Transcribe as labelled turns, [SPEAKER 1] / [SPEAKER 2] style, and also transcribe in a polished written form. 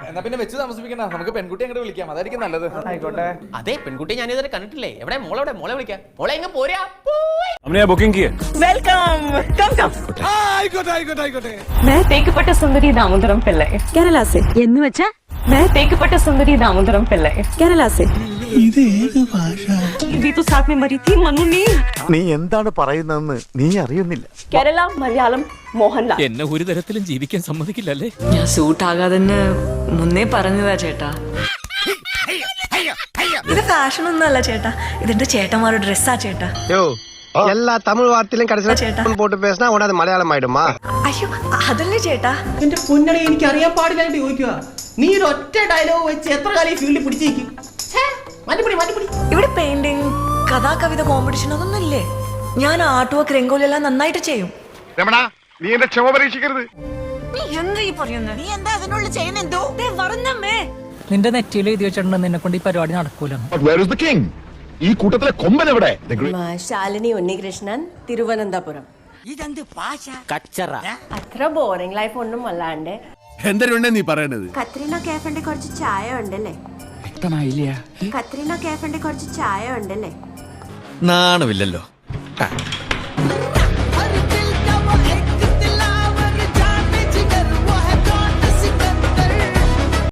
[SPEAKER 1] എന്നാ പിന്നെ വെച്ച് താമസിപ്പിക്കണ്ട, നമുക്ക് പെൺകുട്ടി അങ്ങോട്ട് വിളിക്കാം, അതായിരിക്കും നല്ലത്.
[SPEAKER 2] ആയിക്കോട്ടെ.
[SPEAKER 3] അതെ, പെൺകുട്ടി ഞാൻ ഇതുവരെ കണ്ടിട്ടില്ലേ. എവിടെ മോളെ വിളിക്കാം. മോളെ എങ്ങ പോരാ.
[SPEAKER 4] हमने बुकिंग की है।
[SPEAKER 5] वेलकम कम कम
[SPEAKER 4] आइकोटे
[SPEAKER 5] मैं तेकपट्ट सुंदरी दामोदरम पिल्लै केरला से എന്ന് വെച്ചാ मैं तेकपट्ट सुंदरी दामोदरम पिल्लै केरला से
[SPEAKER 6] ഇത് ഏത് ഭാഷ?
[SPEAKER 5] भी तो साथ में मरी थी मनु ने
[SPEAKER 6] നീ എന്താണ് പറയുന്നതെന്ന് നീ അറിയുന്നില്ല.
[SPEAKER 5] കേരള മലയാളം മോഹൻലാൽ
[SPEAKER 7] എന്നെ ഒരു തരത്തിലും ജീവിക്കാൻ സമ്മതിക്കില്ലല്ലേ?
[SPEAKER 8] ഞാൻ സൂട്ടാകാതെ മുന്നേ പറഞ്ഞതാ ചേട്ടാ. ഇത് ഫാഷൻ ഒന്നുമല്ല ചേട്ടാ, ഇതിന്റെ ചേട്ടന്മാരുടെ ഡ്രസ്സാ ചേട്ടാ.
[SPEAKER 9] எல்லா தமிழ் வார்த்தையிலும்
[SPEAKER 8] ചേട്ടാ
[SPEAKER 9] கடைசியில் போட்டு பேசினா உடனே மலையாளம் ஆயிடுமா?
[SPEAKER 8] അയ്യോ അതല്ലേ ചേട്ടാ.
[SPEAKER 3] എന്റെ പൊന്നണി, എനിക്ക് അറിയാൻ പാടില്ലായിട്ട് ചോദിക്കുക. നീ ഒരു ഒറ്റ ഡയലോഗ് വെച്ച് എത്ര കാലം ഈ ഫീൽഡിൽ പിടിച്ചേക്കും? മാറ്റിപ്പിടി.
[SPEAKER 8] ഇവിടെ പെയിന്റിങ്, കഥാകവിത കോമ്പറ്റീഷൻ അതൊന്നും ഇല്ലേ? ഞാൻ ആർട്ട് വർക്ക്, രംഗോലി എല്ലാം നന്നായിട്ട് ചെയ്യും.
[SPEAKER 9] രമണ, നീ എന്റെ ക്ഷമ പരീക്ഷിക്കരുത്.
[SPEAKER 8] നീ എന്താ ഈ പറയുന്നത്? നീ എന്താ അതിനുള്ളിൽ ചെയ്യുന്നെന്തോ? പറഞ്ഞമ്മേ.
[SPEAKER 10] നിന്റെ നെറ്റിയിൽ എഴുതി വെച്ചിട്ടുണ്ടെന്ന് എന്നെ കൊണ്ട് ഈ പരിപാടി നടക്കൂല.
[SPEAKER 4] ഈ കൂട്ടത്തിലെ കൊമ്പൻ എവിടെ?
[SPEAKER 5] ശാലിനി ഉണ്ണികൃഷ്ണൻ, തിരുവനന്തപുരം. അത്ര ബോറിംഗ് ലൈഫ് ഒന്നും അല്ലാണ്ട്
[SPEAKER 4] എന്തൊരു നീ പറയണത്?
[SPEAKER 5] കത്രീന കേഫിന്റെ കുറച്ച് ചായ ഉണ്ടല്ലേ? കത്രീന കേഫിന്റെ കുറച്ച് ചായ ഉണ്ടല്ലേ?
[SPEAKER 7] നാണമില്ലല്ലോ.